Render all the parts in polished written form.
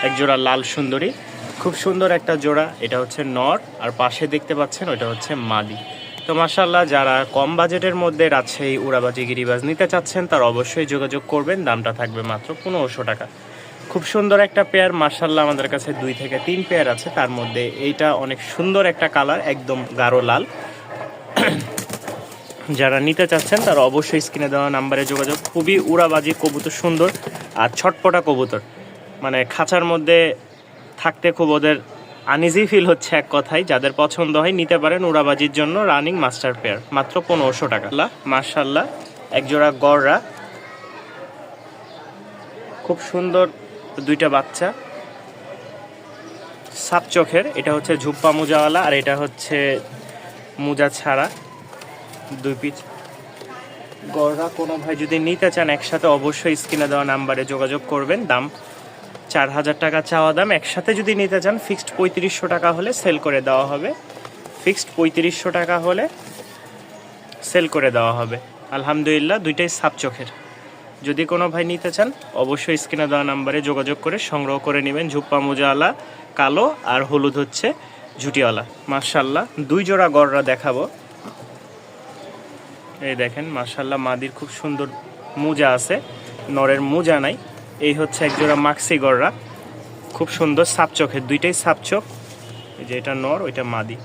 এক জোড়া লাল সুন্দরী, খুব সুন্দর একটা জোড়া। এটা হচ্ছে নর, আর পাশে দেখতে পাচ্ছেন ওটা হচ্ছে মাদি। তো মাশাআল্লাহ, যারা কম বাজেটের মধ্যে রাজশাহী উড়াবাজি গিরিবাজ নিতে চাচ্ছেন তার অবশ্যই যোগাযোগ করবেন। দামটা থাকবে মাত্র 1500 টাকা। খুব সুন্দর একটা পেয়ার মাশাআল্লাহ, আমাদের কাছে 2 থেকে 3 পেয়ার আছে, তার মধ্যে এইটা অনেক সুন্দর একটা কালার, একদম গাঢ় লাল। যারা নিতে চাচ্ছেন তারা অবশ্যই স্ক্রিনে দেওয়া নাম্বারে যোগাযোগ। খুবই উড়াবাজি কবুতর, সুন্দর আর ছটপটা কবুতর, মানে খাঁচার মধ্যে থাকতে খুব ওদের আনইজি ফিল হচ্ছে এক কথায়। যাদের পছন্দ হয় নিতে পারেন উড়াবাজির জন্য। রানিং মাস্টার পেয়ার, মাত্র 1500 টাকা। মাশাআল্লাহ, একজোড়া গররা, খুব সুন্দর দুইটা বাচ্চা, সাপ চোখের। এটা হচ্ছে ঝুপ্পা মুজাওয়ালা, আর এটা হচ্ছে মুজা ছাড়া, 2 পিস গররা। কোনো ভাই যদি নিতে চান একসাথে অবশ্যই স্ক্রিনে দেওয়া নাম্বারে যোগাযোগ করবেন। দাম 4000 টাকা চাওয়া দাম। একসাথে যদি নিতে চান ফিক্সড 3500 টাকা হলে সেল করে দেওয়া হবে। ফিক্সড 3500 টাকা হলে সেল করে দেওয়া হবে। আলহামদুলিল্লাহ, দুইটাই সাপ চোখের। যদি কোনো ভাই নিতে চান অবশ্যই স্ক্রিনে দেওয়া নাম্বারে যোগাযোগ করে সংগ্রহ করে নেবেন। ঝুপ্পা মুজাওয়ালা কালো, আর হলুদ হচ্ছে ঝুটিওয়ালা। মাশাআল্লাহ, 2 জোড়া গররা দেখাবো। এই দেখেন মাশাআল্লাহ, মাদির খুব সুন্দর মুজা আছে, নরের মুজা নাই। এই হচ্ছে একজোড়া মাক্সি গররা, খুব সুন্দর সাপ চোখের, দুইটাই সাপ চোখ। এই যে এটা নর, ওইটা মাদি,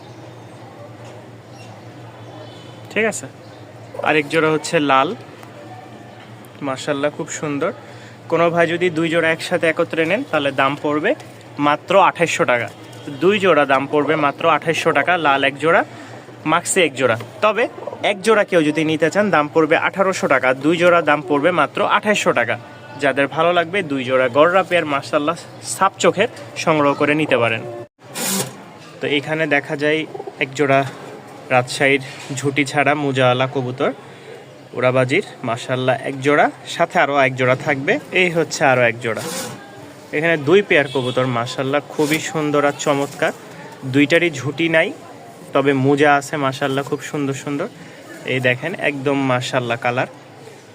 ঠিক আছে। আরেক জোড়া হচ্ছে লাল, মাশাআল্লাহ খুব সুন্দর। কোনো ভাই যদি 2 জোড়া একসাথে একত্রে নেন তাহলে দাম পড়বে মাত্র 2800 টাকা। 2 জোড়া দাম পড়বে মাত্র 2800 টাকা। লাল এক জোড়া, মাক্সি এক জোড়া। তবে এক জোড়া কেউ যদি নিতে চান দাম পড়বে 1800 টাকা। 2 জোড়া দাম পড়বে মাত্র 2800 টাকা। যাদের ভালো লাগবে 2 জোড়া গররা পেয়ার মাশাআল্লাহ সাপ চোখের সংগ্রহ করে নিতে পারেন। তো এখানে দেখা যায় এক জোড়া রাজশাহীর ঝুটি ছাড়া মুজাওয়ালা কবুতর উড়াবাজির, মাশাআল্লাহ এক জোড়া, সাথে আরও এক জোড়া থাকবে। এই হচ্ছে আরও এক জোড়া। এখানে 2 পেয়ার কবুতর মাশাআল্লাহ খুবই সুন্দর আর চমৎকার। দুইটারই ঝুটি নাই, তবে মুজা আছে মাশাআল্লাহ খুব সুন্দর সুন্দর। এই দেখেন একদম মাশাআল্লাহ কালার।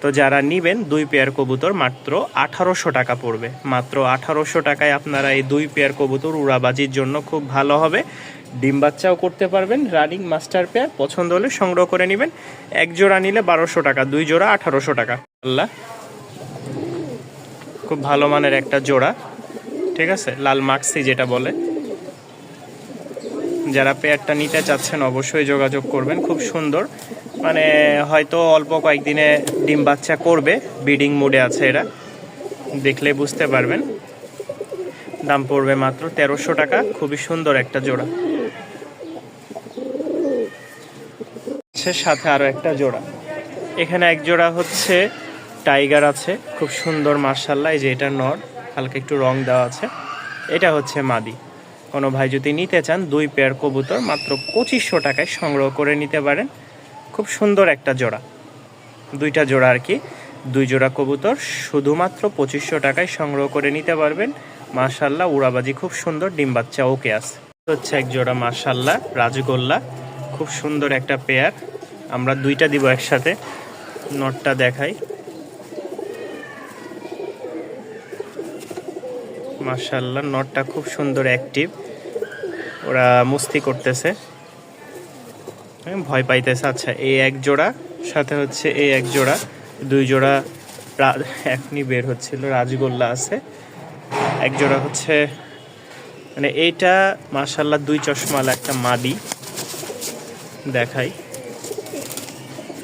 তো যারা নিবেন 2 পেয়ার কবুতর মাত্র 1800 টাকা পড়বে। মাত্র 1800 টাকায় আপনারা এই 2 পেয়ার কবুতর উড়াবাজির জন্য খুব ভালো হবে। ডিম বাচ্চাও করতে পারবেন। রানিং মাস্টার পেয়ার, পছন্দ হলে সংগ্রহ করে নেবেন। এক জোড়া নিলে 1200 টাকা, 2 জোড়া 1800 টাকা। আল্লাহ, খুব ভালো মানের একটা জোড়া, ঠিক আছে, লাল মাক্সি যেটা বলে। যারা পেয়ারটা নিতে চাচ্ছেন অবশ্যই যোগাযোগ করবেন। খুব সুন্দর, মানে হয়তো অল্প কয়েকদিনে ডিম বাচ্চা করবে, ব্রিডিং মোডে আছে এরা, দেখলে বুঝতে পারবেন। দাম পড়বে মাত্র 1300 টাকা। খুবই সুন্দর একটা জোড়া, সাথে আরও একটা জোড়া। এখানে এক জোড়া হচ্ছে টাইগার আছে, খুব সুন্দর মাশাআল্লাহ। এই যে এটা নর, হালকা একটু রং দেওয়া আছে। এটা হচ্ছে মাদি। কোনো ভাই যদি নিতে চান 2 পেয়ার কবুতর মাত্র 2500 টাকায় সংগ্রহ করে নিতে পারেন। খুব সুন্দর একটা জোড়া, 2টা জোড়া আর কি। 2 জোড়া কবুতর শুধুমাত্র 2500 টাকায় সংগ্রহ করে নিতে পারবেন। মাশাআল্লাহ, উড়াবাজি খুব সুন্দর, ডিম বাচ্চা ওকে আছে। হচ্ছে এক জোড়া মাশাআল্লাহ রাজগোল্লা, খুব সুন্দর একটা পেয়ার। আমরা 2টা দিব একসাথে। নটটা দেখাই, মাশাআল্লাহ নটটা খুব সুন্দর অ্যাক্টিভ। ওরা মুস্তি করতেছে, ভয় পাইতেছে। আচ্ছা, এই এক জোড়া, সাথে হচ্ছে এই এক জোড়া, 2 জোড়া এখনই বের হচ্ছিল রাজগোল্লা আছে। এক জোড়া হচ্ছে, মানে এইটা মাশাআল্লাহ 2 চশমালা একটা মাদি দেখাই।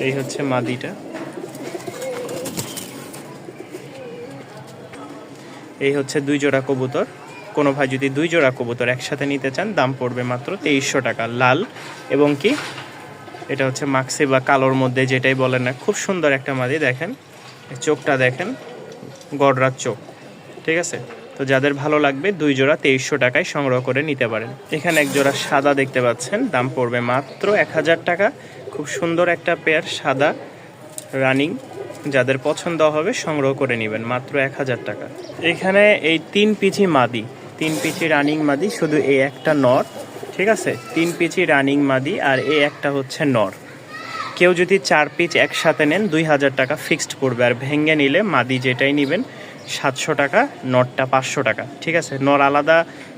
এই হচ্ছে মাদিটা, এই হচ্ছে 2 জোড়া কবুতর। কোনো ভাই যদি 2 জোড়া কবুতর একসাথে নিতে চান দাম পড়বে মাত্র 2300 টাকা। লাল এবং কি এটা হচ্ছে মাক্সি বা কালোর মধ্যে যেটাই বলেন না, খুব সুন্দর একটা মাদি। দেখেন চোখটা, দেখেন গড়রার চোখ, ঠিক আছে। তো যাদের ভালো লাগবে 2 জোড়া 2300 টাকায় সংগ্রহ করে নিতে পারেন। এখানে এক জোড়া সাদা দেখতে পাচ্ছেন, দাম পড়বে মাত্র 1000 টাকা। খুব সুন্দর একটা পেয়ার, সাদা রানিং। যাদের পছন্দ হবে সংগ্রহ করে নেবেন, মাত্র 1000 টাকা। এখানে এই 3 পিচি মাদি, 3 পিচি রানিং মাদি, শুধু এই একটা নর, ঠিক আছে। 3 পিচি রানিং মাদি, আর এই একটা হচ্ছে নর। কেউ যদি 4 পিচ একসাথে নেন 2000 টাকা ফিক্সড পড়বে, আর ভেঙে নিলে মাদি যেটাই নেবেন 700 টাকা, নরটা 500 টাকা। ঠিক আছে, নর আলাদা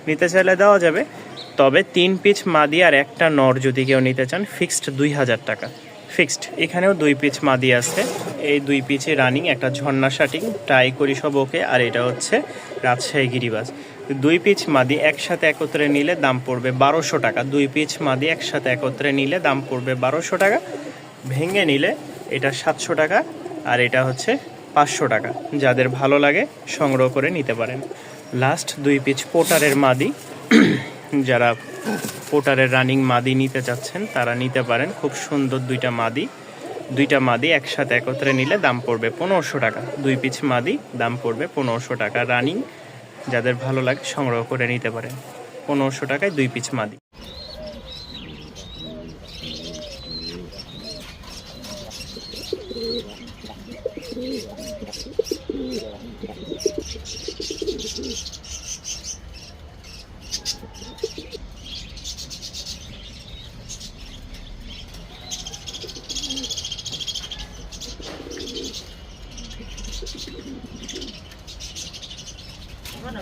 নিতে চাইলে দেওয়া যাবে, তবে 3 পিস মাদি আর একটা নর যদি কেউ নিতে চান ফিক্সড 2000 টাকা ফিক্সড। এখানেও 2 পিস মাদি আছে, এই 2 পিসে রানিং, একটা ঝর্ণা শাটিং, ট্রাই করি সব ওকে, আর এটা হচ্ছে রাজশাহী গিরিবাজ। 2 পিস মাদি একসাথে একত্রে নিলে দাম পড়বে 1200 টাকা। 2 পিস মাদি একসাথে একত্রে নিলে দাম পড়বে 1200 টাকা। ভেঙে নিলে এটা 700 টাকা, আর এটা হচ্ছে 500 টাকা। যাদের ভালো লাগে সংগ্রহ করে নিতে পারেন। লাস্ট 2 পিস পোটারের মাদি, যারা পোটারের রানিং মাদি নিতে চাচ্ছেন তারা নিতে পারেন। খুব সুন্দর দুইটা মাদি একসাথে একত্রে নিলে দাম পড়বে 1500 টাকা। 2 পিস মাদি দাম পড়বে 1500 টাকা রানিং। যাদের ভালো লাগে সংগ্রহ করে নিতে পারেন। 1500 টাকায় 2 পিস মাদি। Bueno,